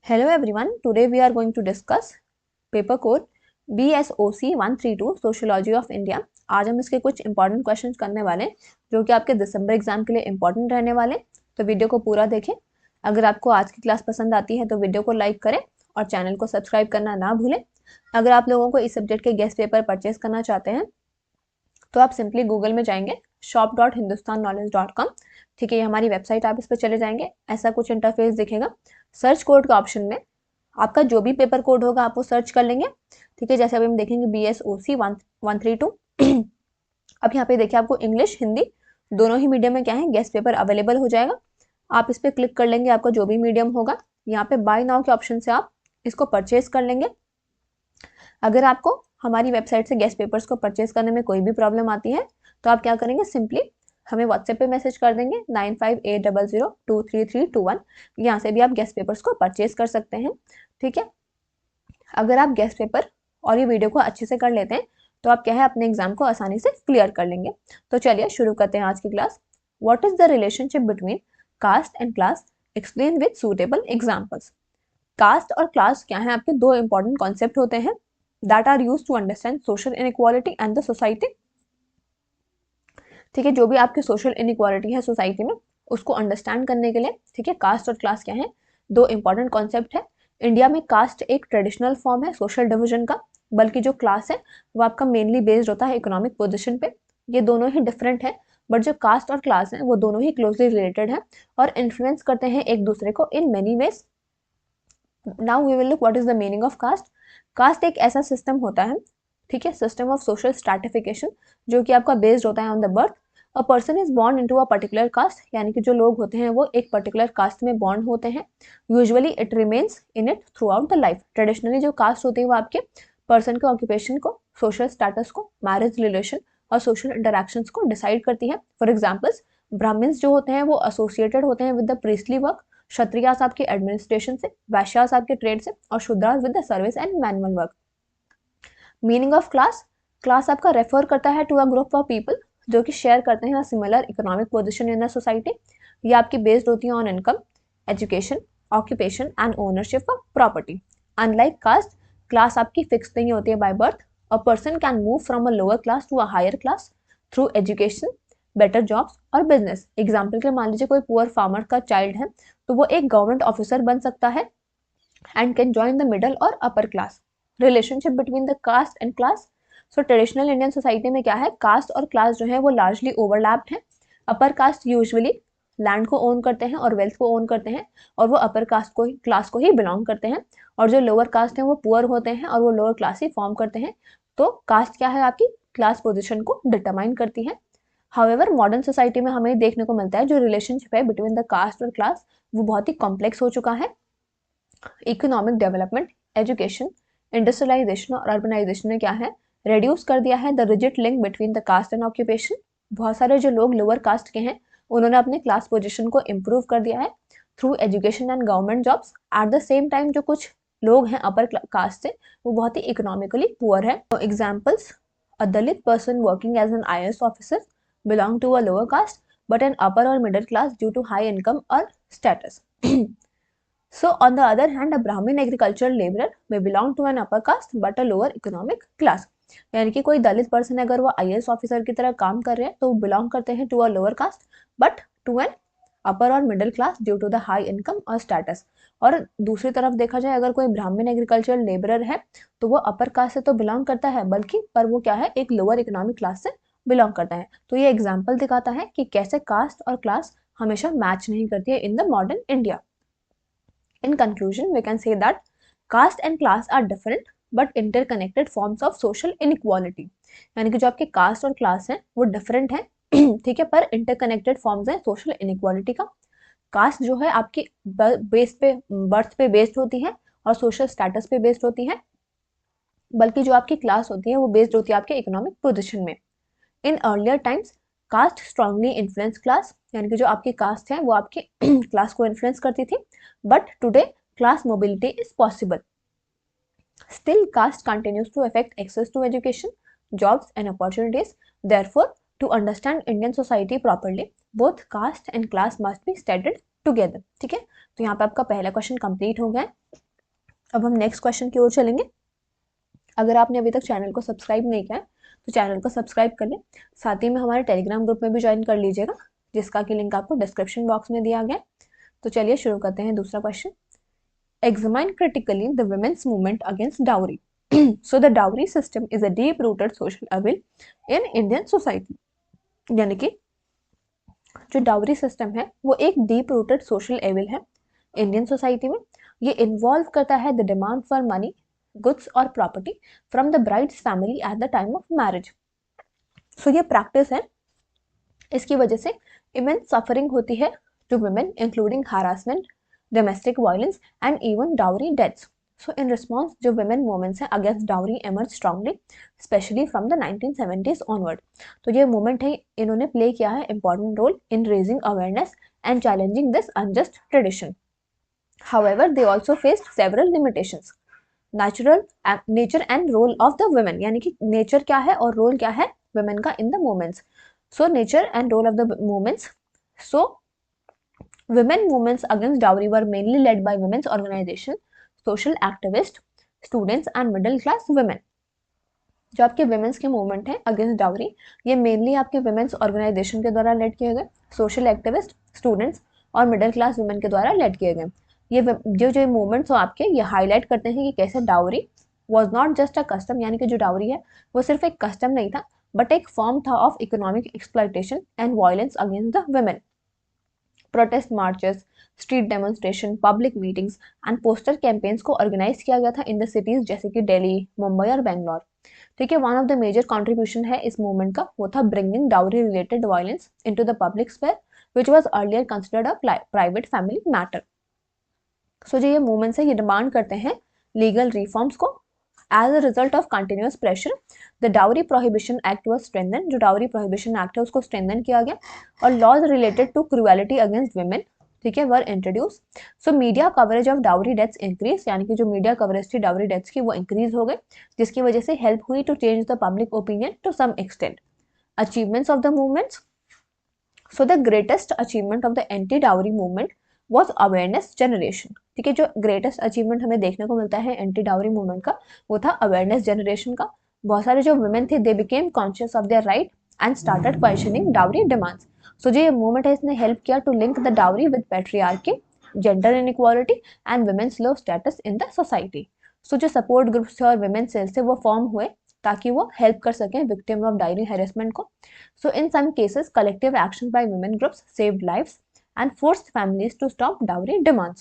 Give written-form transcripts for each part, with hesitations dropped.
Hello everyone, today we are going to discuss paper code BSOC 132 Sociology of India। आज हम इसके कुछ important questions करने वाले हैं जो कि आपके दिसंबर एग्जाम के लिए इंपॉर्टेंट रहने वाले हैं। तो वीडियो को पूरा देखें। अगर आपको आज की क्लास पसंद आती है तो वीडियो को लाइक करें और चैनल को सब्सक्राइब करना ना भूलें। अगर आप लोगों को इस सब्जेक्ट के गेस्ट पेपर परचेज करना चाहते हैं तो आप सिंपली गूगल में जाएंगे shop.hindustanknowledge.com। ठीक है, ये हमारी वेबसाइट, आप इस पर चले जाएंगे, ऐसा कुछ इंटरफेस दिखेगा। सर्च कोड का ऑप्शन में आपका जो भी पेपर कोड होगा आप वो सर्च कर लेंगे। ठीक है, जैसे अभी हम देखेंगे BSOC 132। अब यहाँ पे देखिए आपको इंग्लिश हिंदी दोनों ही मीडियम में क्या है गेस्ट पेपर अवेलेबल हो जाएगा। आप इस पर क्लिक कर लेंगे, आपका जो भी मीडियम होगा यहाँ पे बाय नाउ के ऑप्शन से आप इसको परचेज कर लेंगे। अगर आपको हमारी वेबसाइट से गेस्ट पेपर्स को परचेज करने में कोई भी प्रॉब्लम आती है तो आप क्या करेंगे, सिंपली हमें व्हाट्सएप पे मैसेज कर देंगे 9580023321। यहाँ से भी आप गेस्ट पेपर्स को परचेज कर सकते हैं। ठीक है, अगर आप गेस्ट पेपर और ये वीडियो को अच्छे से कर लेते हैं तो आप क्या है अपने एग्जाम को आसानी से क्लियर कर लेंगे। तो चलिए शुरू करते हैं आज की class. What is the relationship between caste and class, explain with suitable examples. Caste और क्लास क्या है, आपके दो इंपॉर्टेंट कॉन्सेप्ट होते हैं that are used to understand social inequality and the society। ठीक है, जो भी आपकी सोशल इनइक्वालिटी है सोसाइटी में उसको अंडरस्टैंड करने के लिए, ठीक है, कास्ट और क्लास क्या है, दो इंपॉर्टेंट कॉन्सेप्ट है। इंडिया में कास्ट एक ट्रेडिशनल फॉर्म है सोशल डिवीजन का, बल्कि जो क्लास है वो आपका मेनली बेस्ड होता है इकोनॉमिक पोजिशन पे। ये दोनों ही डिफरेंट है, बट जो कास्ट और क्लास है वो दोनों ही क्लोजली रिलेटेड है और इन्फ्लुएंस करते हैं एक दूसरे को in many ways. Now we will look what is the meaning of caste. Caste एक ऐसा सिस्टम होता है, ठीक है, सिस्टम ऑफ सोशल स्ट्रैटिफिकेशन, जो कि आपका बेस्ड होता है on the birth. A person is born into a particular caste, यानी कि जो लोग होते हैं वो एक पर्टिकुलर कास्ट में बॉर्न होते हैं। Usually it remains in it through out the life. Traditionally जो कास्ट होती है वो आपके पर्सन के ऑक्यूपेशन को, सोशल स्टेटस को, मैरिज रिलेशन और सोशल इंटरेक्शंस को डिसाइड करती है। फॉर एग्जाम्पल्स, ब्राह्मण्स जो होते हैं वो एसोसिएटेड होते हैं with the priestly work, Kshatriyas आपके एडमिनिस्ट्रेशन से, वैश्यास आपके ट्रेड से और Shudras with the service and manual work. Meaning of class, class आपका रेफर करता है to a group of people जो कि शेयर करते हैं similar economic position in the society. ये आपकी बेस्ड होती है on income, education, occupation and ownership of property. Unlike caste, class आपकी फिक्स नहीं होती है by birth. A person can move from a lower class to a higher class through education, better jobs और business. Example के मान लीजिए कोई poor farmer का चाइल्ड है तो वो एक गवर्नमेंट ऑफिसर बन सकता है and can join the middle और upper class. Relationship between the caste and class. So traditional Indian society में क्या है, कास्ट और क्लास जो है वो लार्जली ओवरलैप्ड है। अपर कास्ट यूजुअली लैंड को ओन करते हैं और वेल्थ को ओन करते हैं और वो अपर कास्ट को, क्लास को ही बिलोंग करते हैं। और जो लोअर कास्ट है वो पुअर होते हैं और वो लोअर क्लास ही फॉर्म करते हैं। तो कास्ट क्या है, आपकी क्लास पोजिशन को डिटरमाइन करती है। हाउएवर मॉडर्न सोसाइटी में हमें देखने को मिलता है जो रिलेशनशिप है बिटवीन द कास्ट और क्लास वो बहुत ही कॉम्प्लेक्स हो चुका है। इकोनॉमिक डेवलपमेंट, एजुकेशन, इंडस्ट्रियलाइजेशन और अर्बनाइजेशन ने क्या है, रिड्यूस कर दिया है the rigid link between the caste and occupation. बहुत सारे जो लोग लोअर कास्ट के हैं उन्होंने अपने क्लास पोजीशन को इम्प्रूव कर दिया है through education and government jobs. At the same time जो कुछ लोग हैं अपर कास्ट से वो बहुत ही इकोनॉमिकली पुअर है। Examples, a Dalit person working as an IAS officer belong to a lower caste but an upper or middle class due to high income or status. So on the other hand, a Brahmin agricultural laborer may belong to an upper caste but a lower economic class. यानी कि कोई दलित person अगर वो IAS officer की तरह काम कर रहे हैं तो वो बिलोंग करते हैं to a lower caste but to an upper और middle class due to the high income और स्टेटस। और दूसरी तरफ देखा जाए अगर कोई ब्राह्मण एग्रीकल्चरल लेबरर है तो वो अपर कास्ट से तो बिलोंग करता है बल्कि पर वो क्या है, एक लोअर इकोनॉमिक क्लास से बिलोंग करता है। तो ये एग्जाम्पल दिखाता है कि कैसे कास्ट और क्लास हमेशा मैच नहीं करती है in the modern India. In conclusion we can say that caste and class are different but interconnected forms of social inequality. यानी कि जो आपके कास्ट और क्लास है वो डिफरेंट है, ठीक है, पर इंटरकनेक्टेड फॉर्म्स है सोशल इनइक्वालिटी का। कास्ट जो है आपकी बेस पे, बर्थ पे बेस्ड होती है और सोशल स्टेटस पे बेस्ड होती है, बल्कि जो आपकी क्लास होती है वो बेस्ड होती है आपके इकोनॉमिक पोजिशन में। In earlier times caste strongly influence class, यानी कि जो आपकी कास्ट है वो आपकी क्लास को इन्फ्लुएंस करती थी, but today class mobility is possible. Still, caste continues to affect access to education, jobs and opportunities. Therefore, to understand Indian society properly, both caste and class must be studied together. ठीक है, तो यहाँ पे आपका पहला question complete हो गया है। अब हम नेक्स्ट क्वेश्चन की ओर चलेंगे। अगर आपने अभी तक चैनल को सब्सक्राइब नहीं किया है तो चैनल को सब्सक्राइब कर लें, साथ ही में हमारे टेलीग्राम ग्रुप में भी ज्वाइन कर लीजिएगा, जिसका कि लिंक आपको डिस्क्रिप्शन बॉक्स में दिया गया है। तो चलिए शुरू करते हैं दूसरा question. Examine critically the women's movement against dowry. So the dowry system is a deep-rooted social evil in Indian society. यानी कि जो डाउरी सिस्टम है वो एक डीप रूटेड सोशल एविल है इंडियन सोसाइटी में। ये इन्वॉल्व करता है the demand for money, goods और property from the bride's family at the time of marriage. So ये प्रैक्टिस है, इसकी वजह से इमेंस सफरिंग होती है to women, including harassment, domestic violence and even dowry deaths. So in response, जो women movements हैं against dowry emerged strongly, especially from the 1970s onward. तो ये movement है, इन्होंने play किया है important role in raising awareness and challenging this unjust tradition. However, they also faced several limitations. Nature and role of the women, यानी कि nature क्या है और role क्या है women का in the movements. So nature and role of the movements. So women movements against dowry were mainly led by women's organization, social activists, students and middle class women. जो आपके women's के movement हैं against dowry, ये mainly आपके women's organisation के द्वारा lead किए गए, सोशल एक्टिविस्ट, स्टूडेंट्स और मिडिल क्लास वुमेन के द्वारा लेड किए गए। ये जो मूवमेंट्स हो आपके, ये हाईलाइट करते हैं कि कैसे dowry was not just a custom, यानी कि जो डाउरी है वो सिर्फ एक कस्टम नहीं था बट एक फॉर्म था of economic exploitation and violence against the women. Protest marches, street demonstration, public meetings and poster campaigns को ऑर्गेनाइज किया गया था इन द सिटीज जैसे कि दिल्ली, मुंबई और बेंगलोर। ठीक है, one of the major contribution है इस मूवमेंट का, वो था bringing dowry related violence into the public sphere which was earlier considered a private family matter. So जो ये मूवमेंट्स है ये डिमांड करते हैं लीगल रिफॉर्म्स को। As a result of continuous pressure the dowry prohibition act was strengthen, जो dowry prohibition act है उसको स्ट्रेंथन किया गया और laws related to cruelty against women, ठीक है, वर introduce. So media coverage of dowry deaths increase, यानी कि जो मीडिया कवरेज थी डाउरी डेथ्स की वो इंक्रीज हो गई, जिसकी वजह से हेल्प हुई to change the public opinion to some extent. Achievements of the movements. So the greatest achievement of the anti dowry movement was awareness generation. ठीक है, जो ग्रेटेस्ट अचीवमेंट हमें देखने को मिलता है एंटी डाउरी मूवमेंट का वो था अवेयरनेस जनरेशन का। बहुत सारे जो वुमेन थे they became conscious of their right and started questioning dowry demands. So जो ये मूवमेंट है इसने हेल्प किया to link the dowry with patriarchy, gender inequality and women's low status in the society. So जो support groups थे और women sales थे वो फॉर्म हुए ताकि वो हेल्प कर सकें विक्टिम ऑफ डाउरी हैरेसमेंट को। So in some cases collective action by women groups saved lives and forced families to stop dowry demands.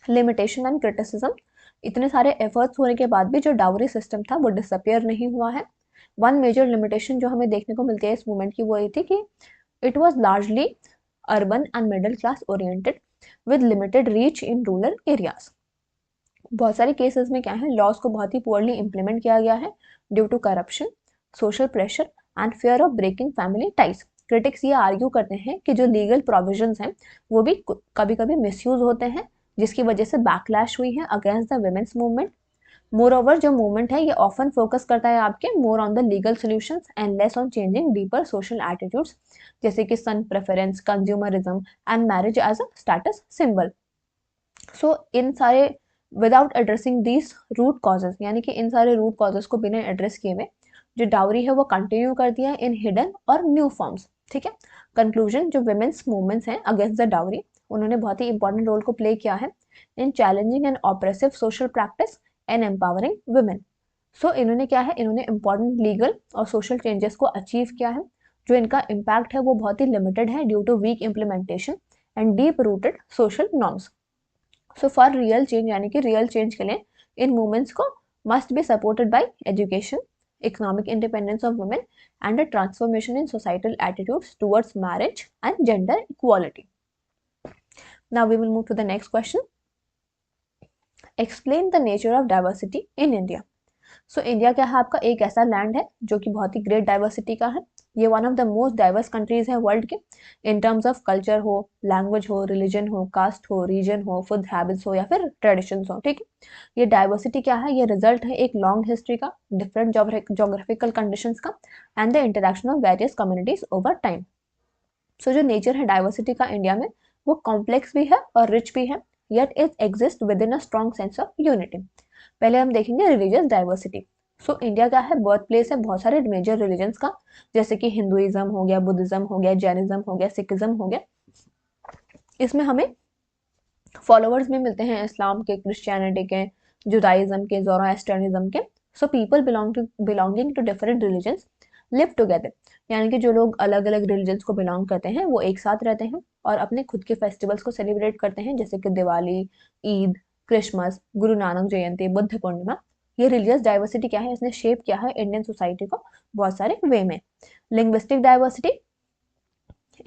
Limitation and criticism, इतने सारे एफर्ट्स होने के बाद भी जो डाउरी सिस्टम था वो डिसअपियर नहीं हुआ है। वन मेजर लिमिटेशन जो हमें देखने को मिलती है इस मूवमेंट की वो ये थी कि it was largely urban and middle class oriented with limited reach in rural areas. बहुत सारे केसेस में क्या है, लॉज को बहुत ही पुअरली इंप्लीमेंट किया गया है due to corruption, social pressure and fear of breaking family ties. Critics ये आर्ग्यू करते हैं कि जो लीगल प्रोविजंस हैं वो भी कभी कभी मिसयूज होते हैं, जिसकी वजह से बैकलैश हुई है against the women's movement. Moreover जो मूवमेंट है ये ऑफन फोकस करता है आपके more on the legal solutions and less on changing deeper social attitudes, जैसे कि son preference, consumerism and marriage as a status symbol. So इन सारे without addressing these root causes, यानी कि इन सारे रूट कॉजेज को बिना एड्रेस किए हुए जो डाउरी है वो कंटिन्यू कर दिया इन हिडन और न्यू फॉर्म्स। ठीक है, कंक्लूजन, जो वुमेन्स मूवमेंट्स हैं अगेंस्ट द डाउरी उन्होंने बहुत ही इंपॉर्टेंट रोल को प्ले किया है in challenging and oppressive social practice and empowering women. So इन्होंने क्या है, इन्होंने इंपॉर्टेंट लीगल और सोशल चेंजेस को अचीव किया है। जो इनका इम्पैक्ट है वो बहुत ही लिमिटेड है due to weak implementation and deep rooted social norms. So for real change, यानी कि रियल चेंज के लिए इन मूवमेंट्स को must be supported by education, economic independence of women and a transformation in societal attitudes towards marriage and gender equality. Now we will move to the next question. Explain the nature of diversity in India. So India क्या है आपका, एक ऐसा land है जो कि बहुत ही great diversity का है। ये one of the most diverse countries है वर्ल्ड के, इन टर्म्स ऑफ कल्चर हो, लैंग्वेज हो, रिलीजन हो, कास्ट हो, रीजन हो, फूड हैबिट्स हो या फिर ट्रेडिशंस हो। ठीक है, ये डाइवर्सिटी क्या है, ये रिजल्ट है एक लॉन्ग हिस्ट्री का, डिफरेंट जोग्राफिकल कंडीशंस का and the interaction of various communities over time. So जो नेचर है डाइवर्सिटी का इंडिया में वो कॉम्प्लेक्स भी है और रिच भी है, yet it exist with in a strong sense of unity. पहले हम देखेंगे रिलीजियस डाइवर्सिटी। सो इंडिया क्या है, बर्थ प्लेस है बहुत सारे मेजर रिलीजन्स का, जैसे कि हिंदुइज्म हो गया, बुद्धिज्म हो गया, जैनिज्म हो गया, सिखिज्म हो गया। इसमें हमें फॉलोअर्स भी मिलते हैं इस्लाम के, क्रिश्चियनिटी के, जुदाइज्म के, ज़ोरास्ट्रियनिज्म के। So people belonging to different religions live together, यानी कि जो लोग अलग अलग रिलीजन्स को बिलोंग करते हैं वो एक साथ रहते हैं और अपने खुद के फेस्टिवल्स को सेलिब्रेट करते हैं, जैसे कि दिवाली, ईद, क्रिसमस, गुरु नानक जयंती, बुद्ध पूर्णिमा। ये रिलीजियस डाइवर्सिटी क्या है, इसने शेप किया है इंडियन सोसाइटी को बहुत सारे वे में। लिंग्विस्टिक डाइवर्सिटी,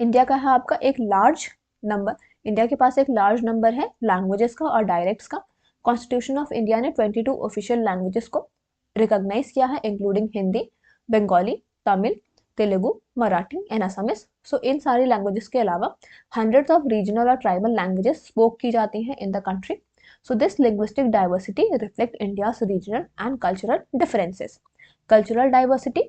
इंडिया का है आपका एक लार्ज नंबर, इंडिया के पास एक लार्ज नंबर है लैंग्वेजेस का और डायलेक्ट्स का। कॉन्स्टिट्यूशन ऑफ इंडिया ने 22 ऑफिशियल लैंग्वेजेस को रिकॉग्नाइज किया है, including Hindi, Bengali, Tamil, Telugu, Marathi and Assamese. So इन सारी लैंग्वेजेस के अलावा हंड्रेड्स ऑफ रीजनल और ट्राइबल लैंग्वेजेस स्पोक की जाती हैं in the country. So this linguistic diversity reflect India's regional and cultural differences. Cultural diversity,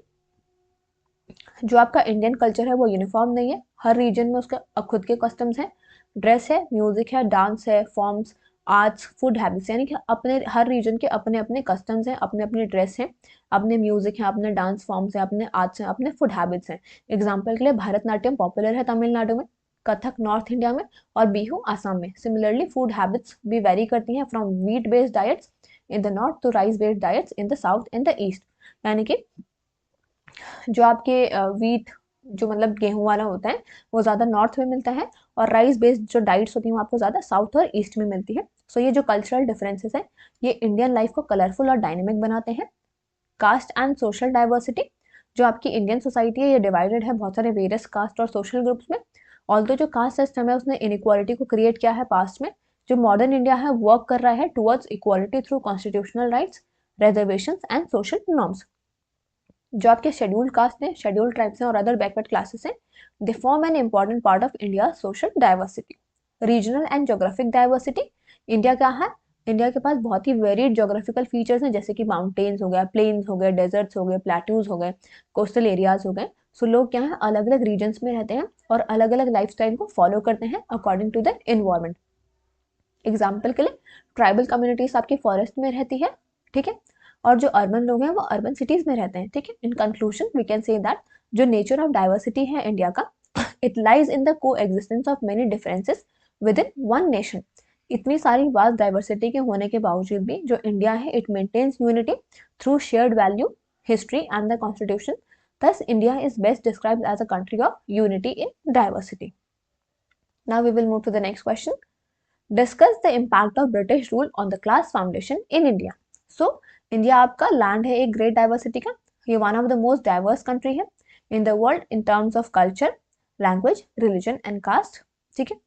जो आपका इंडियन कल्चर है वो यूनिफॉर्म नहीं है, हर रीजन में उसका खुद के कस्टम्स हैं, ड्रेस है, म्यूजिक है, डांस है, फॉर्म्स, आर्ट्स, फूड हैबिट्स, यानी कि अपने हर रीजन के अपने अपने कस्टम्स हैं, अपने अपने ड्रेस हैं, अपने म्यूजिक हैं, अपने डांस फॉर्म्स हैं, अपने आर्ट्स हैं, अपने फूड हैबिट्स हैं। एग्जाम्पल के लिए भरतनाट्यम पॉपुलर है तमिलनाडु में, कथक नॉर्थ इंडिया में और बिहू आसाम में। सिमिलरली फूड हैबिट्स भी वेरी करती हैं from wheat based diets in the north to rice based diets in the south and the east, यानी कि जो आपके व्हीट, जो मतलब गेहूं वाला होता है वो ज़्यादा नॉर्थ में मिलता है और राइस बेस्ड जो डाइट्स होती हैं वो आपको ज़्यादा साउथ और ईस्ट में मिलती है। सो ये जो कल्चरल डिफरेंसेस हैं ये इंडियन लाइफ को कलरफुल और डायनेमिक बनाते हैं। कास्ट एंड सोशल डाइवर्सिटी, जो आपकी इंडियन सोसाइटी है ये डिवाइडेड है बहुत सारे वेरियस कास्ट और सोशल ग्रुप्स में। ऑल्दो जो कास्ट सिस्टम है उसने इनइक्वालिटी को क्रिएट किया है पास्ट में, जो मॉडर्न इंडिया है वर्क कर रहा है towards equality through constitutional rights, reservations and social norms. जो आपके शेड्यूल्ड कास्ट हैं, शेड्यूल्ड ट्राइब्स हैं और अदर बैकवर्ड क्लासेस हैं, they form an important part of India social diversity. Regional and geographic diversity, India क्या है, इंडिया के पास बहुत ही वेरिड जोग्राफिकल फीचर्स हैं, जैसे कि माउंटेन्स हो गया, प्लेन्स हो गए, डेजर्ट्स हो गए, प्लेट्यूज हो गए, कोस्टल एरियाज हो गए। सो लोग क्या है अलग अलग रीजन्स में रहते हैं और अलग अलग लाइफस्टाइल को फॉलो करते हैं according to the environment. Example के लिए ट्राइबल कम्युनिटीज आपकी फॉरेस्ट में रहती है, ठीक है, और जो अर्बन लोग हैं वो अर्बन सिटीज में रहते हैं, ठीक है। In conclusion we can say that जो नेचर ऑफ डाइवर्सिटी है इंडिया का, it lies in the coexistence of many differences within one nation. इतनी सारी वास्ट डाइवर्सिटी के होने के बावजूद भी जो इंडिया है it maintains unity through shared value, history and the constitution. Thus, India is best described as a country of unity in diversity. Now we will move to the next question. Discuss the impact of British rule on the class foundation in India. So, India आपका land है एक great diversity का, ये one of the most diverse country है in the world in terms of culture, language, religion and caste, ठीक है।